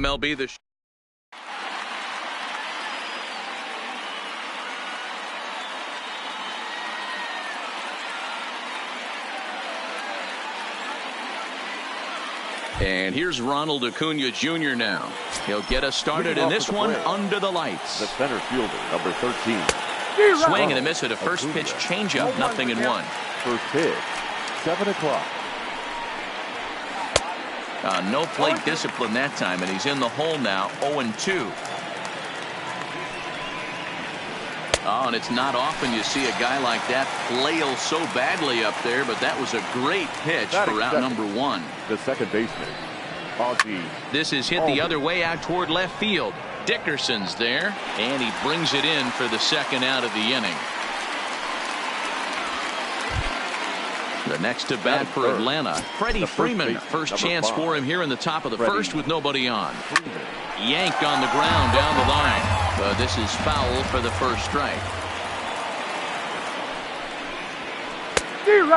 MLB The And here's Ronald Acuna Jr. now. He'll get us started in this one under the lights. The center fielder, number 13. Swing and a miss at a first pitch changeup, 0-1. First pitch, 7 o'clock. No plate discipline that time, and he's in the hole now, 0-2. Oh, and it's not often you see a guy like that flail so badly up there, but that was a great pitch for out number 1. The second baseman, Ozzie. This is hit the other way out toward left field. Dickerson's there, and he brings it in for the second out of the inning. The next to bat for Atlanta, Freddie Freeman. First chance for him here in the top of the first with nobody on. Yanked on the ground down the line. But this is foul for the first strike.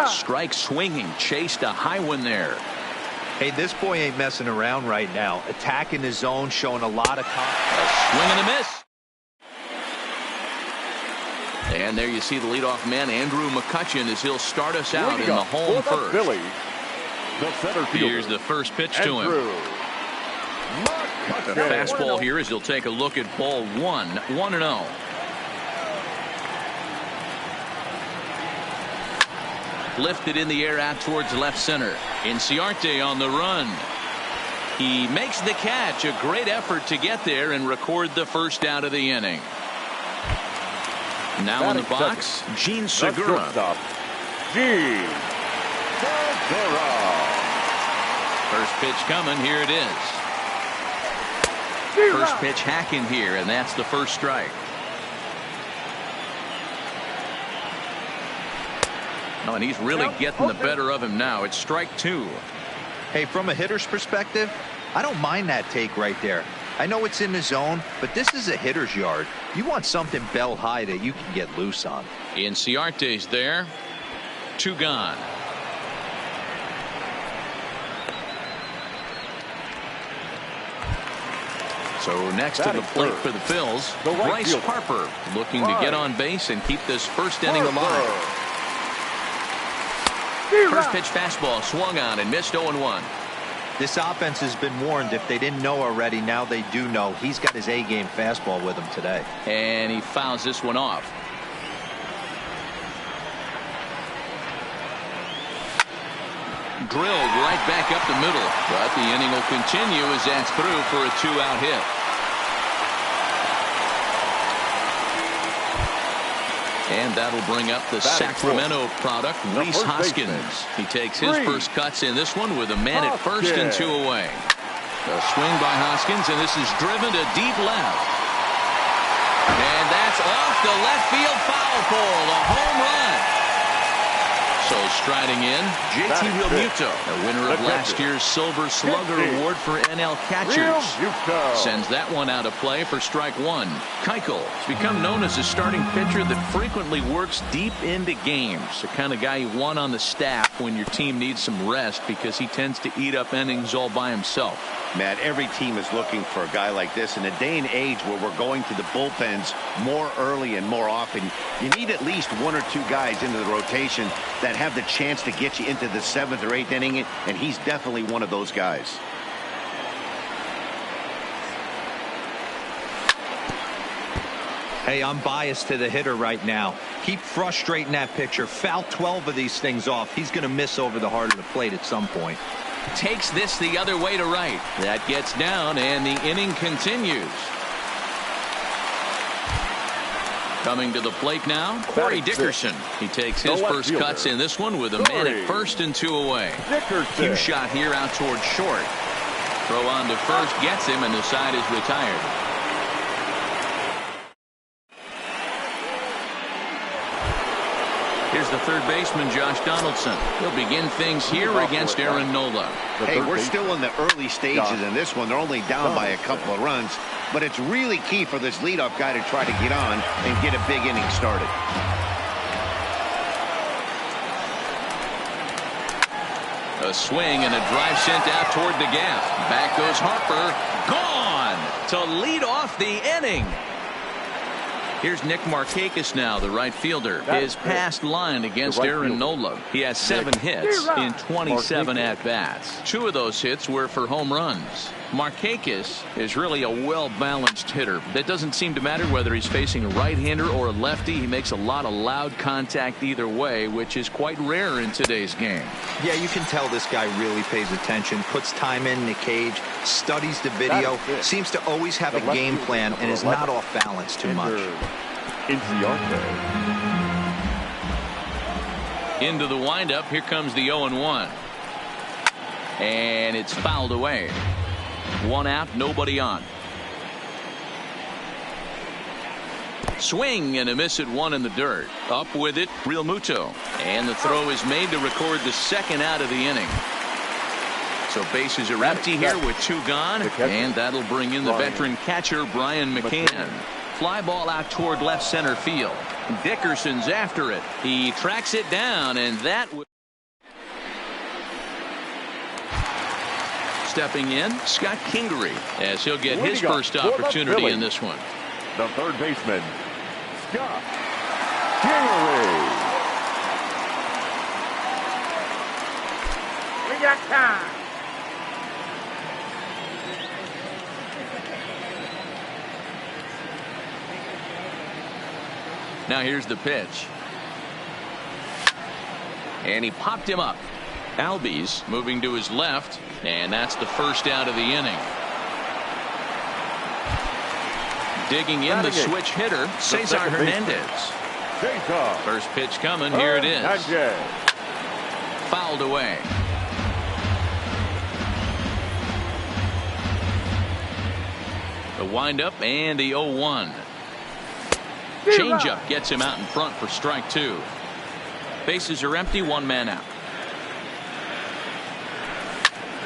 Strike swinging, chased a high one there. Hey, this boy ain't messing around right now. Attacking the zone, showing a lot of confidence. A swing and a miss. And there you see the leadoff man, Andrew McCutchen, as he'll start us out in the home first. Philly, the center fielder. Here's the first pitch to him. The fastball here as he'll take a look at ball 1, 1-0. Lifted in the air out towards left center. Inciarte on the run. He makes the catch. A great effort to get there and record the first out of the inning. Now in the box, Gene Segura. Gene Segura. First pitch coming. Here it is. First pitch hacking here, and that's the first strike. Oh, and he's really getting the better of him now. It's strike 2. Hey, from a hitter's perspective, I don't mind that take right there. I know it's in the zone, but this is a hitter's yard. You want something bell high that you can get loose on. Inciarte's there. 2 gone. So next to the plate for the Phils, Bryce Harper looking to get on base and keep this first inning alive. First pitch fastball swung on and missed 0-1. This offense has been warned. If they didn't know already, now they do know. He's got his A-game fastball with him today. And he fouls this one off. Drilled right back up the middle. But the inning will continue as that's through for a 2-out hit. And that'll bring up the Sacramento product, Rhys Hoskins. He takes his first cuts in this one with a man at first and 2 away. A swing by Hoskins, and this is driven to deep left. And that's off the left field foul pole, a home run. So striding in, JT Realmuto, a winner of last year's Silver Slugger Award for NL catchers. Sends that one out of play for strike 1. Keuchel has become known as a starting pitcher that frequently works deep into games. The kind of guy you want on the staff when your team needs some rest because he tends to eat up innings all by himself. Matt, every team is looking for a guy like this. In a day and age where we're going to the bullpens more early and more often, you need at least 1 or 2 guys into the rotation that have the chance to get you into the 7th or 8th inning, and he's definitely one of those guys. Hey, I'm biased to the hitter right now. Keep frustrating that pitcher. Foul 12 of these things off. He's going to miss over the heart of the plate at some point. Takes this the other way to right. That gets down, and the inning continues. Coming to the plate now, Corey Dickerson. He takes his first cuts in this one with a man at first and 2 away. Cue shot here out towards short. Throw on to first gets him, and the side is retired. Here's the third baseman, Josh Donaldson. He'll begin things here against Aaron Nola. Hey, we're still in the early stages in this one. They're only down by a couple of runs, but it's really key for this leadoff guy to try to get on and get a big inning started. A swing and a drive sent out toward the gap. Back goes Harper. Gone to lead off the inning. Here's Nick Markakis now, the right fielder. His past line against Aaron Nola. He has 7 hits in 27 at-bats. 2 of those hits were for home runs. Markakis is really a well-balanced hitter. That doesn't seem to matter whether he's facing a right-hander or a lefty. He makes a lot of loud contact either way, which is quite rare in today's game. Yeah, you can tell this guy really pays attention, puts time in the cage, studies the video, seems to always have a game plan, and is not off balance too much. Into the windup, here comes the 0-1. And it's fouled away. 1 out, nobody on. Swing and a miss at 1 in the dirt. Up with it, Real Muto. And the throw is made to record the 2nd out of the inning. So bases are empty here with 2 gone. And that'll bring in the veteran catcher, Brian McCann. Fly ball out toward left center field. Dickerson's after it. He tracks it down, and that would. Stepping in, Scott Kingery, as he'll get his first opportunity in this one. The third baseman, Scott Kingery. We got time. Now here's the pitch. And he popped him up. Albies moving to his left, and that's the first out of the inning. Digging in the switch hitter, Cesar Hernandez. First pitch coming, here it is. Fouled away. The windup and the 0-1. Changeup gets him out in front for strike 2. Bases are empty, 1 man out.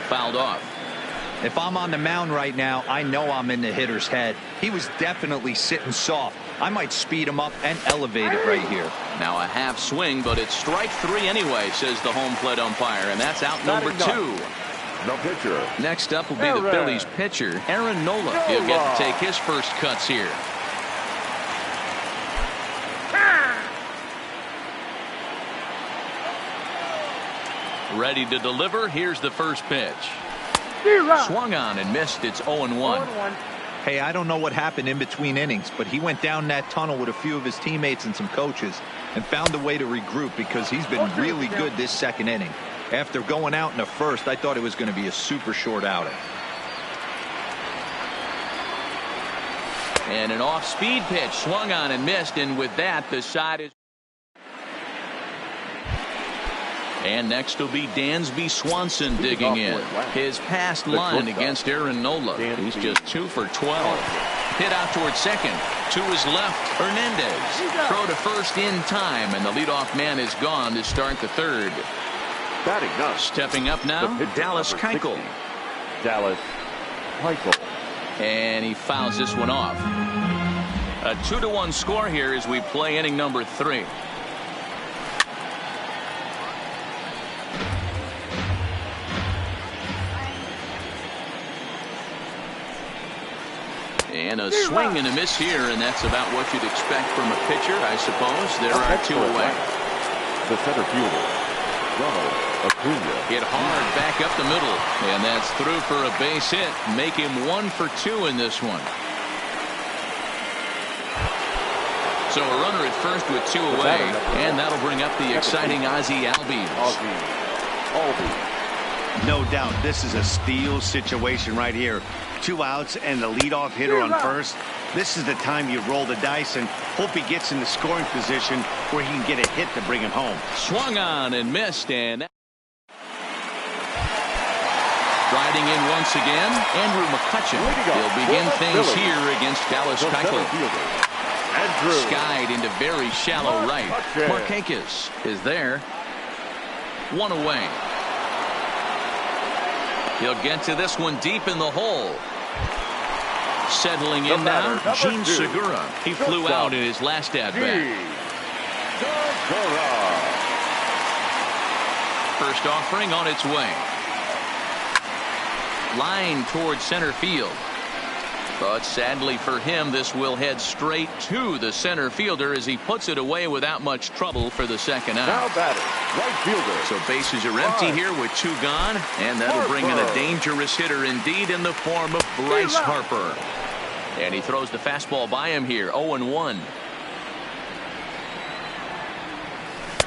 Fouled off. If I'm on the mound right now, I know I'm in the hitter's head. He was definitely sitting soft. I might speed him up and elevate it right here. Now a half swing, but it's strike 3 anyway, says the home plate umpire, and that's out number 2. No pitcher. Next up will be the Phillies pitcher, Aaron Nola. He'll get to take his first cuts here. Ready to deliver. Here's the first pitch. Swung on and missed. It's 0-1. Hey, I don't know what happened in between innings, but he went down that tunnel with a few of his teammates and some coaches and found a way to regroup because he's been really good this 2nd inning. After going out in the first, I thought it was going to be a super short outing. And an off-speed pitch. Swung on and missed, and with that, the side is. And next will be Dansby Swanson digging in. His past line against Aaron Nola. He's just 2 for 12. Hit out toward second. To his left, Hernandez. Throw to first in time, and the leadoff man is gone to start the 3rd. Stepping up now, Dallas Keuchel. Dallas Keuchel. And he fouls this one off. A 2-1 score here as we play inning number 3. And a swing and a miss here, and that's about what you'd expect from a pitcher, I suppose. There are 2 away. The center fielder, Ronald Acuna. Hit hard back up the middle, and that's through for a base hit. Make him 1 for 2 in this one. So a runner at first with 2 away, and that'll bring up the exciting Ozzie Albies. No doubt this is a steal situation right here. 2 outs and the leadoff hitter on first. This is the time you roll the dice and hope he gets in the scoring position where he can get a hit to bring him home. Swung on and missed, and riding in once again, Andrew McCutchen. He'll begin things here against Dallas Keuchel. Skied into very shallow right. Markakis is there. 1 away. He'll get to this one deep in the hole. Settling in now, Gene Segura. He flew out in his last at-bat. first offering on its way. Line towards center field. But sadly for him, this will head straight to the center fielder as he puts it away without much trouble for the second out. Now batting, right fielder. So bases are empty here with 2 gone, and that'll bring in a dangerous hitter indeed in the form of Bryce Harper. And he throws the fastball by him here, 0-1.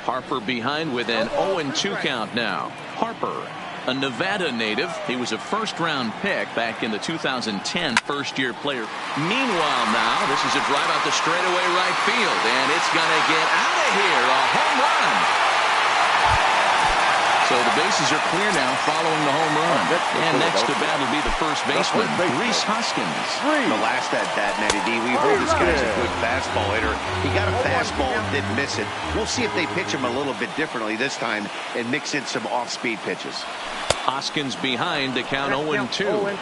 Harper behind with an 0-2 count now. Harper, a Nevada native. He was a first-round pick back in the 2010 first-year player. Meanwhile now, this is a drive out the straightaway right field, and it's going to get out of here. A home run. So the bases are clear now following the home run. And next to bat will be the first baseman, Rhys Hoskins. The last at bat, Matty D, we heard this guy's a good fastball hitter. He got a fastball and didn't miss it. We'll see if they pitch him a little bit differently this time and mix in some off-speed pitches. Hoskins behind to count 0-2.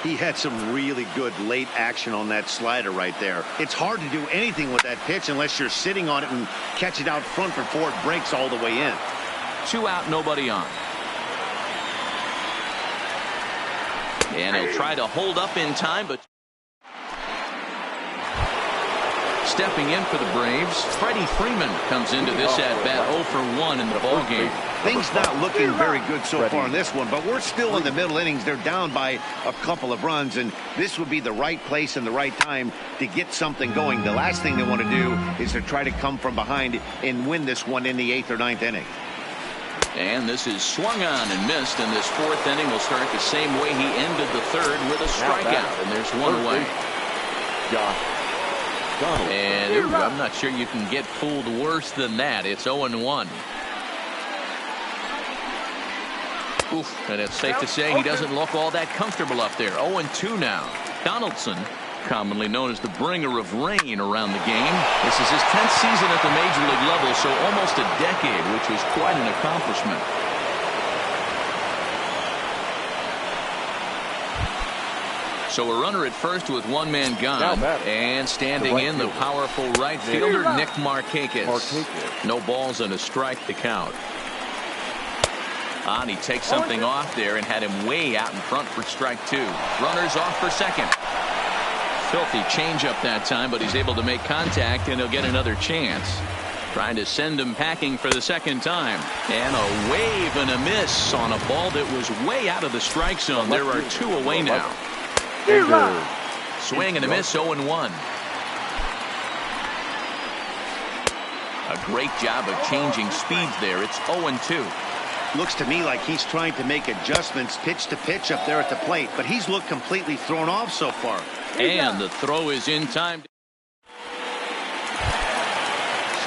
He had some really good late action on that slider right there. It's hard to do anything with that pitch unless you're sitting on it and catch it out front before it breaks all the way in. 2 out, nobody on. And he'll try to hold up in time, but stepping in for the Braves, Freddie Freeman comes into this at-bat 0 for 1 in the ballgame. Things not looking very good so far in this one, but we're still in the middle innings. They're down by a couple of runs, and this would be the right place and the right time to get something going. The last thing they want to do is to try to come from behind and win this one in the 8th or 9th inning. And this is swung on and missed, and this 4th inning will start the same way he ended the 3rd with a strikeout, and there's 1 away. And I'm not sure you can get fooled worse than that. It's 0-1. Oof, and it's safe to say he doesn't look all that comfortable up there. 0-2 now. Donaldson, commonly known as the bringer of rain around the game. This is his 10th season at the major league level, so almost a decade, which was quite an accomplishment. So a runner at first with 1 man gone. And standing in the powerful right fielder, Nick Markakis. No balls and a strike to count. He takes something off there and had him way out in front for strike 2. Runners off for second. Filthy changeup that time, but he's able to make contact, and he'll get another chance. Trying to send him packing for the 2nd time. And a wave and a miss on a ball that was way out of the strike zone. There are 2 away now. Swing and a miss, 0-1. A great job of changing speeds there. It's 0-2. Looks to me like he's trying to make adjustments pitch to pitch up there at the plate, but he's looked completely thrown off so far. And the throw is in time.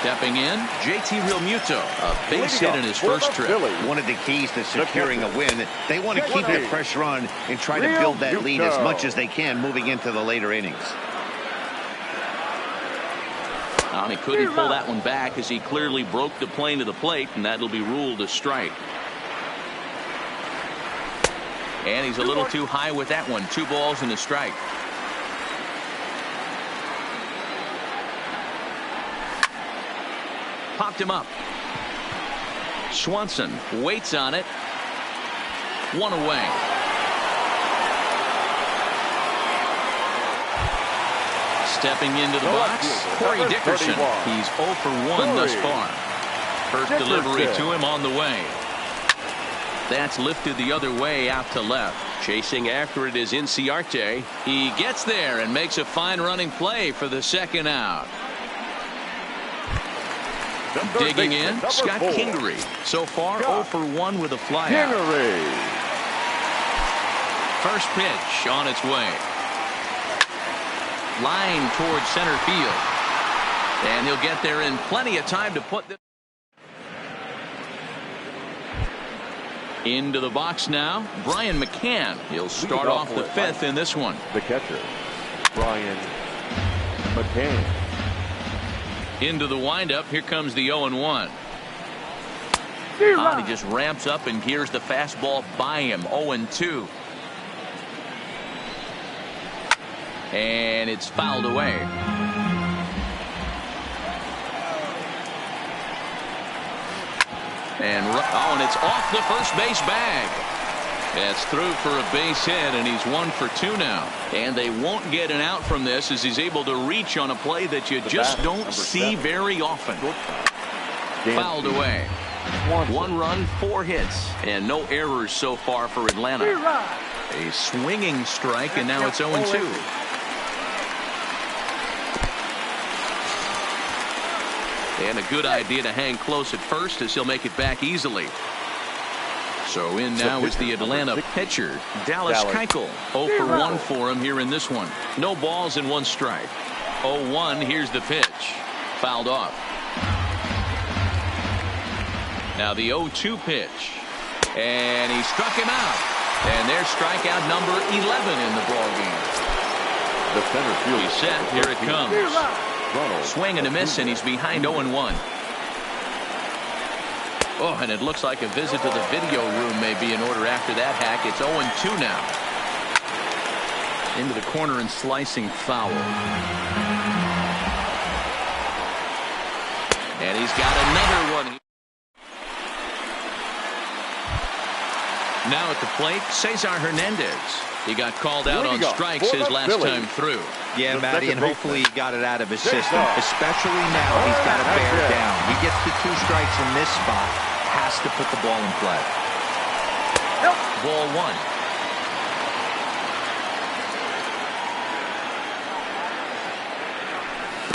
Stepping in, JT Realmuto, a base hit in his first trip. One of the keys to securing a win, they want to keep the pressure on and try to build that lead as much as they can moving into the later innings. He couldn't pull that one back as he clearly broke the plane to the plate, and that'll be ruled a strike. And he's a little too high with that one. 2 balls and a strike. Popped him up. Swanson waits on it. 1 away. Stepping into the box, Corey Dickerson. He's 0 for 1 thus far. First delivery to him on the way. That's lifted the other way out to left. Chasing after it is Inciarte. He gets there and makes a fine running play for the 2nd out. Digging in, Scott Kingery. So far, 0 for 1 with a flyout. First pitch on its way. Line towards center field. And he'll get there in plenty of time to put this. Into the box now, Brian McCann. He'll start off the 5th in this one. The catcher, Brian McCann. Into the windup, here comes the 0-1. He just ramps up and gears the fastball by him. 0-2. And it's fouled away. And it's off the first base bag. That's through for a base hit, and he's 1 for 2 now. And they won't get an out from this as he's able to reach on a play that you just don't see very often. Fouled away. 1 run, 4 hits, and no errors so far for Atlanta. A swinging strike, and now it's 0-2. And a good idea to hang close at first as he'll make it back easily. So in now is the Atlanta pitcher, Dallas Keuchel. 0 for 1 for him here in this one. No balls and 1 strike. 0-1, here's the pitch. Fouled off. Now the 0-2 pitch. And he struck him out. And there's strikeout number 11 in the ballgame. The center field. He's set. Here it comes. Swing and a miss, and he's behind 0-1. Oh, and it looks like a visit to the video room may be in order after that hack. It's 0-2 now. Into the corner and slicing foul. And he's got another one. Now at the plate, Cesar Hernandez. He got called out on strikes his last time through. Yeah, Matty, and hopefully he got it out of his system. Especially now, he's got to bear down. He gets the 2 strikes in this spot. Has to put the ball in play. Ball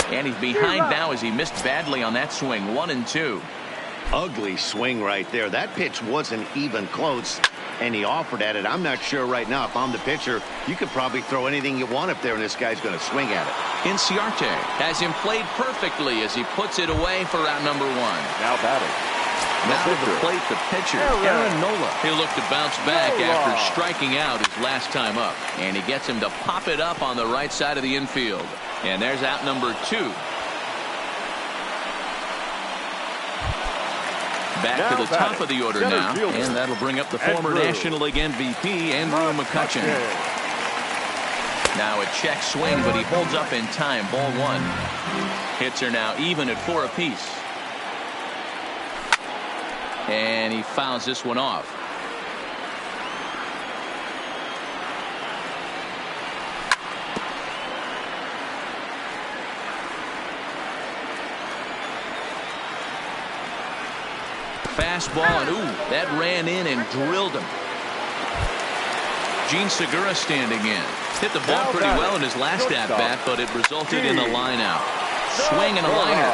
1. And he's behind now as he missed badly on that swing. 1-2. Ugly swing right there. That pitch wasn't even close, and he offered at it. I'm not sure right now if I'm the pitcher. You could probably throw anything you want up there, and this guy's going to swing at it. Inciarte has him played perfectly as he puts it away for out number 1. Now batting. Now to the plate, the pitcher, Aaron Nola. He'll look to bounce back after striking out his last time up. And he gets him to pop it up on the right side of the infield. And there's out number 2. Back to the top of the order now. And that'll bring up the former National League MVP, Andrew McCutchen. Now a check swing, but he holds up in time. Ball 1. Hits are now even at 4 apiece. And he fouls this one off. Fastball, and that ran in and drilled him. Gene Segura standing in. Hit the ball pretty well in his last at-bat, but it resulted in a line-out. Swing and a liner.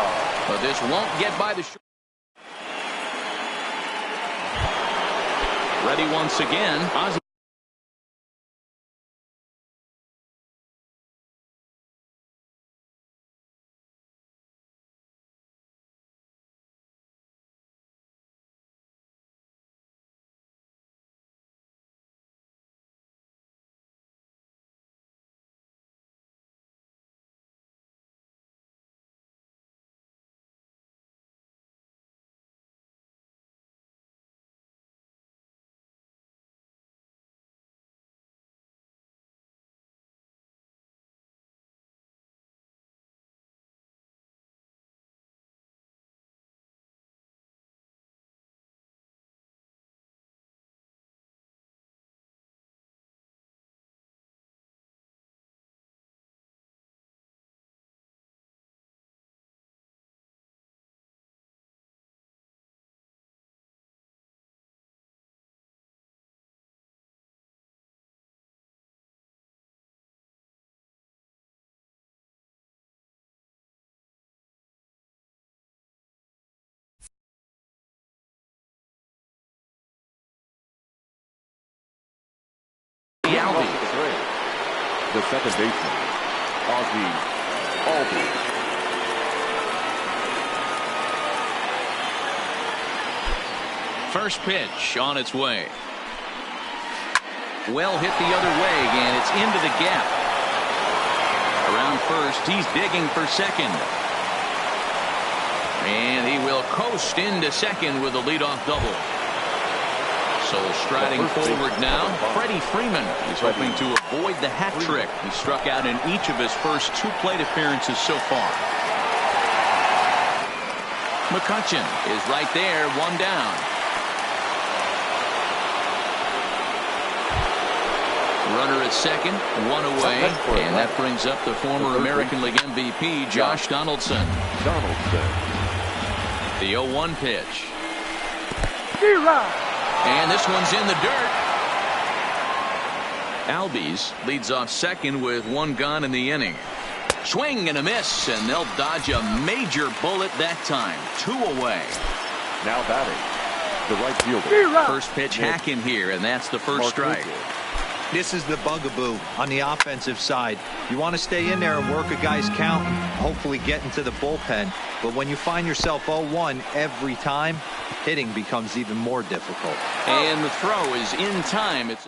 But this won't get by the short. Ready once again. The second baseman, Ozzie Albies. First pitch on its way. Well hit the other way, and it's into the gap. Around first, he's digging for second. And he will coast into second with a leadoff double. So striding forward now, Freddie Freeman is hoping to avoid the hat trick. He struck out in each of his first 2 plate appearances so far. McCutcheon is right there, one down. Runner at second, one away, and that brings up the former American League MVP, Josh Donaldson. The 0-1 pitch. And this one's in the dirt. Albies leads off second with one gone in the inning. Swing and a miss, and they'll dodge a major bullet that time. 2 away. Now batting, the right fielder. First pitch hack in here, and that's the first strike. This is the bugaboo on the offensive side. You want to stay in there and work a guy's count, hopefully get into the bullpen. But when you find yourself 0-1 every time, hitting becomes even more difficult. And the throw is in time. It's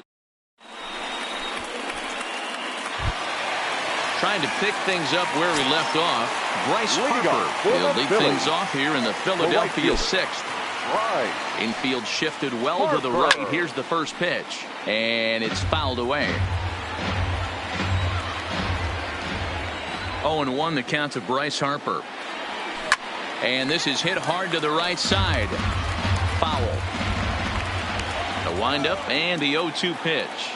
trying to pick things up where we left off. Bryce Harper will lead things off here in the Philadelphia 6th. Infield shifted well to the right. Here's the first pitch, and it's fouled away. 0-1 the count to Bryce Harper. And this is hit hard to the right side. Foul. The windup and the 0-2 pitch.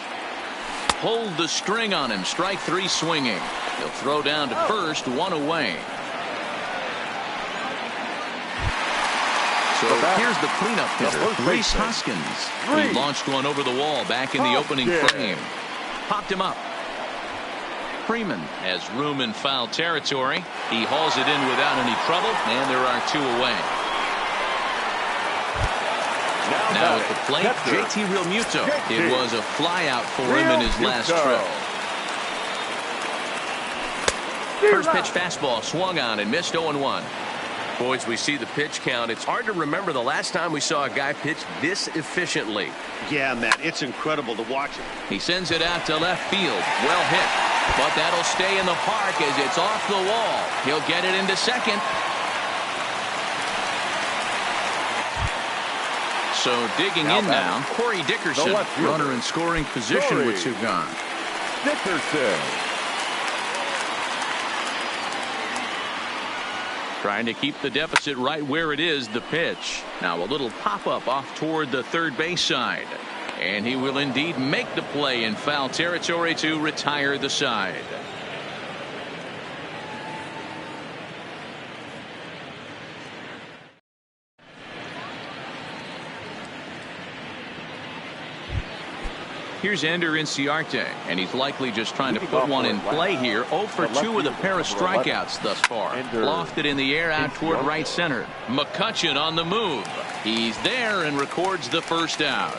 Pulled the string on him. Strike 3 swinging. He'll throw down to first, 1 away. So here's the cleanup hitter, Rhys Hoskins. He launched one over the wall back in the opening frame. Popped him up. Freeman has room in foul territory. He hauls it in without any trouble, and there are 2 away. Now at the plate, JT Realmuto. It was a flyout for him in his last trip. First pitch fastball swung on and missed. 0-1. Boys, we see the pitch count. It's hard to remember the last time we saw a guy pitch this efficiently. Yeah, Matt, it's incredible to watch it. He sends it out to left field. Well hit. But that'll stay in the park as it's off the wall. He'll get it into second. So digging in now, Corey Dickerson. Runner in scoring position with 2 gone. Dickerson. Trying to keep the deficit right where it is. The pitch. Now a little pop-up off toward the third base side. And he will indeed make the play in foul territory to retire the side. Here's Ender Inciarte, and he's likely just trying to put one in play here. 0 for 2 with a pair of strikeouts thus far. Lofted in the air out toward right center. McCutcheon on the move. He's there and records the first out.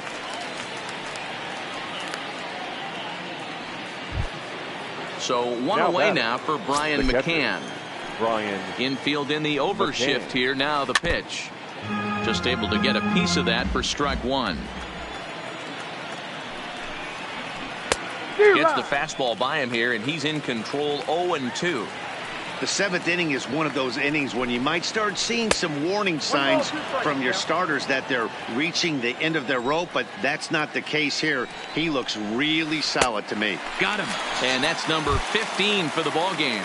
So 1 away now for Brian McCann. Infield in the overshift here. Now the pitch. Just able to get a piece of that for strike 1. Gets the fastball by him here, and he's in control. 0-2. The 7th inning is one of those innings when you might start seeing some warning signs from your starters that they're reaching the end of their rope, but that's not the case here. He looks really solid to me. Got him. And that's number 15 for the ball game.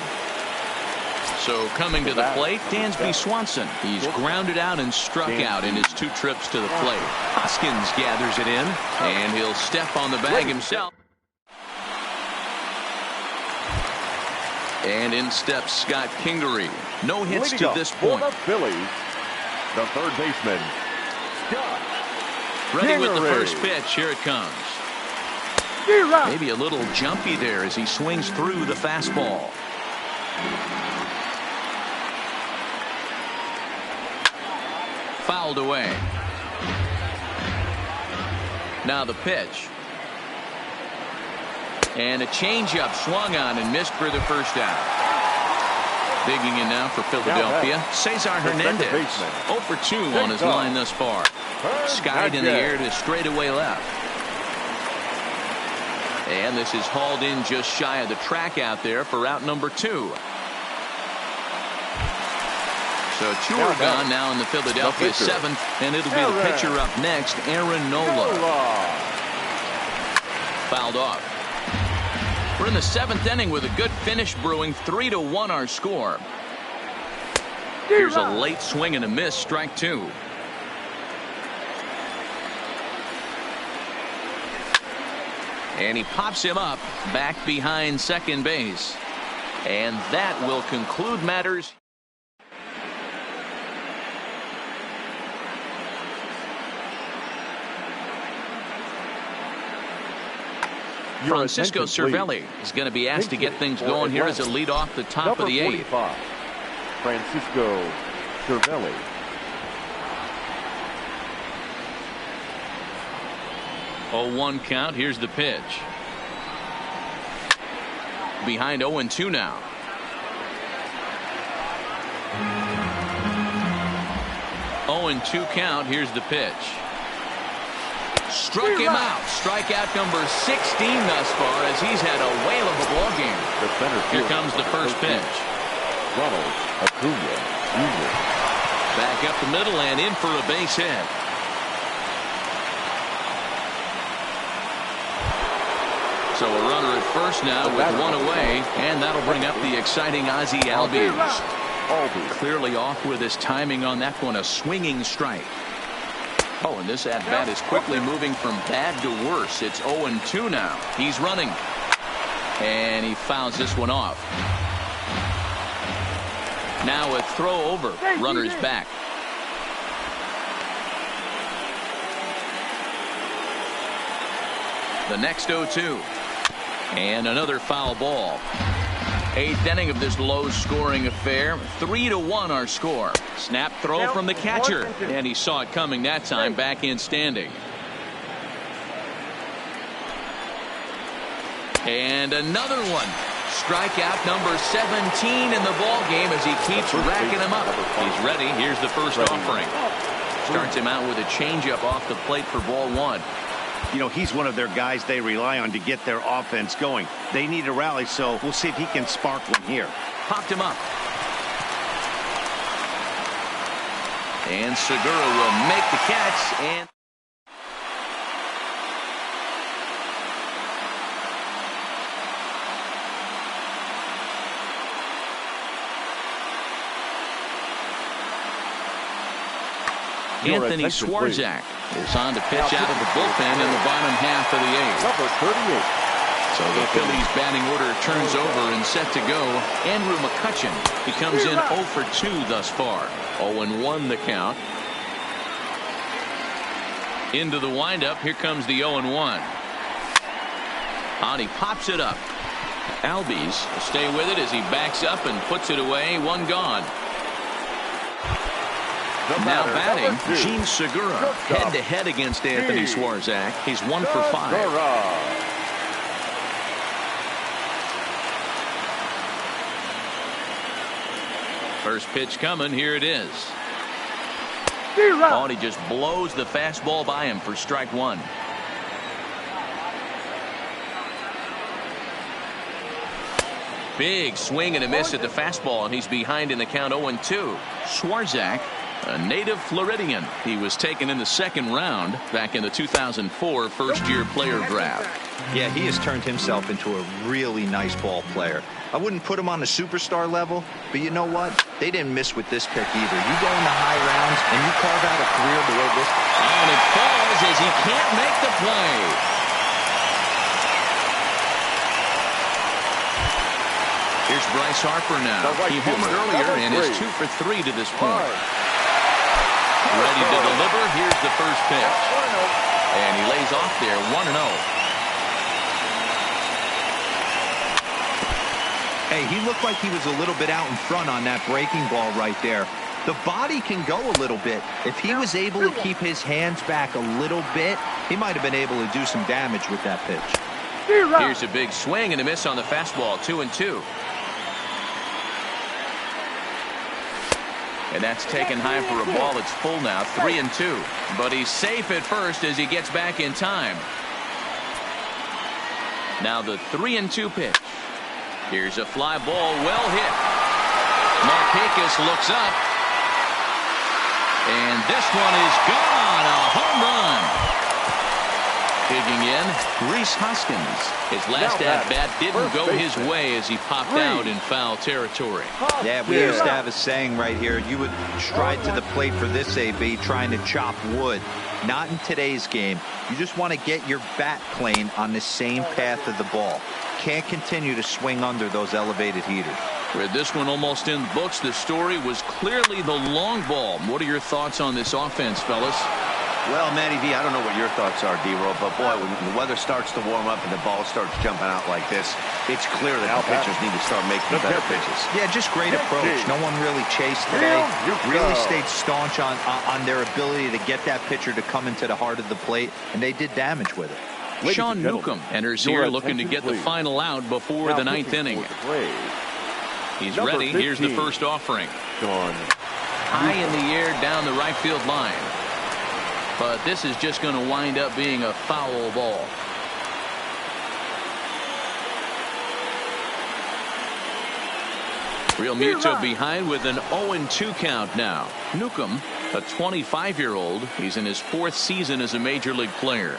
So coming to the plate, Dansby Swanson. He's grounded out and struck out in his 2 trips to the plate. Hoskins gathers it in, and he'll step on the bag himself. And in steps Scott Kingery. No hits to this point. The Phillies, the third baseman, Scott Ready with the first pitch. Here it comes. Maybe a little jumpy there as he swings through the fastball. Fouled away. Now the pitch. And a changeup swung on and missed for the first out. Digging in now for Philadelphia, Cesar Hernandez. 0 for 2 on his line thus far. Skied in the air to straightaway left. And this is hauled in just shy of the track out there for out number 2. So 2 are gone now in the Philadelphia 7th, and it'll be the pitcher up next, Aaron Nola. Fouled off. We're in the 7th inning with a good finish brewing. 3-1 our score. Here's a late swing and a miss, strike 2. And he pops him up back behind second base. And that will conclude matters. Francisco Cervelli is going to be asked to get things going here as a lead off the top of the 8th. Francisco Cervelli. Oh, 1 count. Here's the pitch. Behind 0-2 now. 0-2 count. Here's the pitch. Struck him out. Strikeout number 16 thus far as he's had a whale of a ball game. Here comes the first pitch. Ronald Acuna Jr. Back up the middle and in for a base hit. So a runner at first now with 1 away, and that'll bring up the exciting Ozzie Albies. Clearly off with his timing on that one, a swinging strike. Oh, and this at-bat is quickly moving from bad to worse. It's 0-2 now. He's running. And he fouls this one off. Now a throw over. Runner's back. The next 0-2. And another foul ball. 8th inning of this low-scoring affair. 3-1 our score. Snap throw from the catcher. And he saw it coming that time, back in standing. And another one. Strikeout number 17 in the ball game as he keeps racking him up. He's ready. Here's the first offering. Starts him out with a changeup off the plate for ball 1. You know, he's one of their guys they rely on to get their offense going. They need a rally, so we'll see if he can spark one here. Popped him up. And Segura will make the catch. And Anthony Swarzak is on to pitch out of the bullpen in the bottom half of the 8th. Number 38. So the Phillies batting order turns over and set to go. Andrew McCutchen, he comes in 0 for 2 thus far. 0-1 the count. Into the windup. Here comes the 0-1. On he pops it up. Albies will stay with it as he backs up and puts it away. 1 gone. Now batting, Gene Segura, head-to-head against Anthony Swarzak. He's 1 for 5. First pitch coming. Here it is. Oh, and he just blows the fastball by him for strike 1. Big swing and a miss at the fastball, and he's behind in the count 0-2. Swarzak, a native Floridian. He was taken in the 2nd round back in the 2004 first-year player draft. Yeah, he has turned himself into a really nice ball player. I wouldn't put him on the superstar level, but you know what? They didn't miss with this pick either. You go into high rounds and you carve out a career the way this. And it falls as he can't make the play. Here's Bryce Harper now. He homered earlier and is 2 for 3 to this point. Ready to deliver. Here's the first pitch. And he lays off there 1-0. Hey, he looked like he was a little bit out in front on that breaking ball right there. The body can go a little bit. If he was able to keep his hands back a little bit, he might have been able to do some damage with that pitch. Here's a big swing and a miss on the fastball. 2-2. And that's taken high for a ball. It's full now. 3-2. But he's safe at first as he gets back in time. Now the 3-2 pitch. Here's a fly ball, well hit. Markakis looks up. And this one is gone. A home run. It digging in, Rhys Hoskins. His last at-bat didn't go his way as he popped out in foul territory. Yeah, we used to have a saying right here. You would stride to the plate for this AB trying to chop wood. Not in today's game. You just want to get your bat plane on the same path of the ball. Can't continue to swing under those elevated heaters. With this one almost in the books, the story was clearly the long ball. What are your thoughts on this offense, fellas? Well, Matty V, I don't know what your thoughts are, D-Roll, but boy, when the weather starts to warm up and the ball starts jumping out like this, it's clear that the pitchers need to start making better pitches. Yeah, just great approach. No one really chased today. Really stayed staunch on their ability to get that pitcher to come into the heart of the plate, and they did damage with it. Sean Newcomb enters here looking to get the final out before the ninth inning. He's ready. Here's the first offering. High in the air down the right field line. But this is just going to wind up being a foul ball. Real Muto behind with an 0-2 count now. Newcomb, a 25-year-old. He's in his 4th season as a major league player.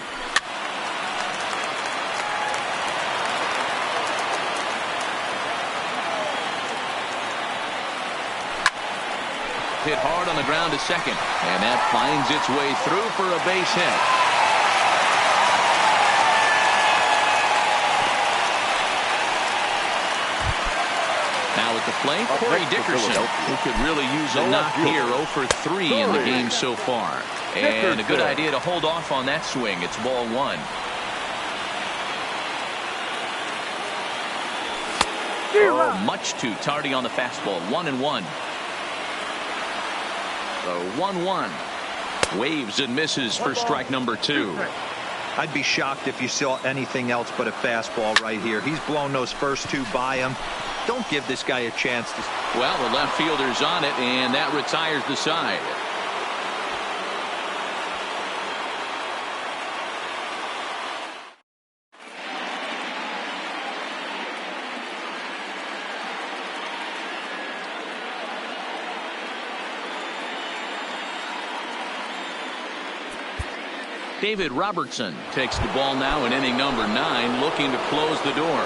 Hit hard on the ground to second, and that finds its way through for a base hit. Now at the plate, Corey Dickerson, who could really use a knock here. 0 for 3 in the game so far, and a good idea to hold off on that swing. It's ball 1. Oh, much too tardy on the fastball. 1-1. The 1-1. Waves and misses for strike number 2. I'd be shocked if you saw anything else but a fastball right here. He's blown those first 2 by him. Don't give this guy a chance to... Well, the left fielder's on it, and that retires the side. David Robertson takes the ball now in inning number 9, looking to close the door.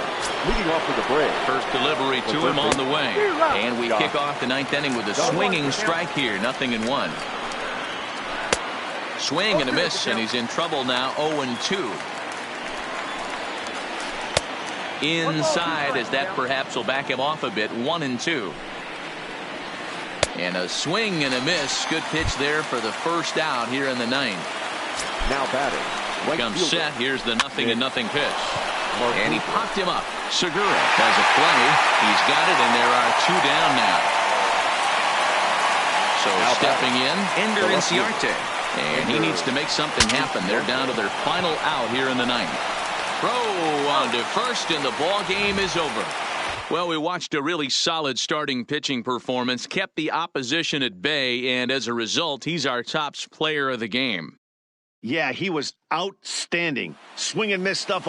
Leading off with the break. First delivery to him on the way. And we kick off the 9th inning with a swinging strike here. 0-1. Swing and a miss, and he's in trouble now. 0-2. Inside, as that perhaps will back him off a bit. 1-2. And a swing and a miss. Good pitch there for the first out here in the 9th. Now batting. Comes set. Here's the 0-0 pitch. And he popped him up. Segura has a play. He's got it, and there are 2 down now. So now stepping in, Ender Inciarte. And he needs to make something happen. They're down to their final out here in the 9th. Throw on to first, and the ball game is over. Well, we watched a really solid starting pitching performance, kept the opposition at bay, and as a result, he's our top player of the game. Yeah, he was outstanding. Swing and miss stuff.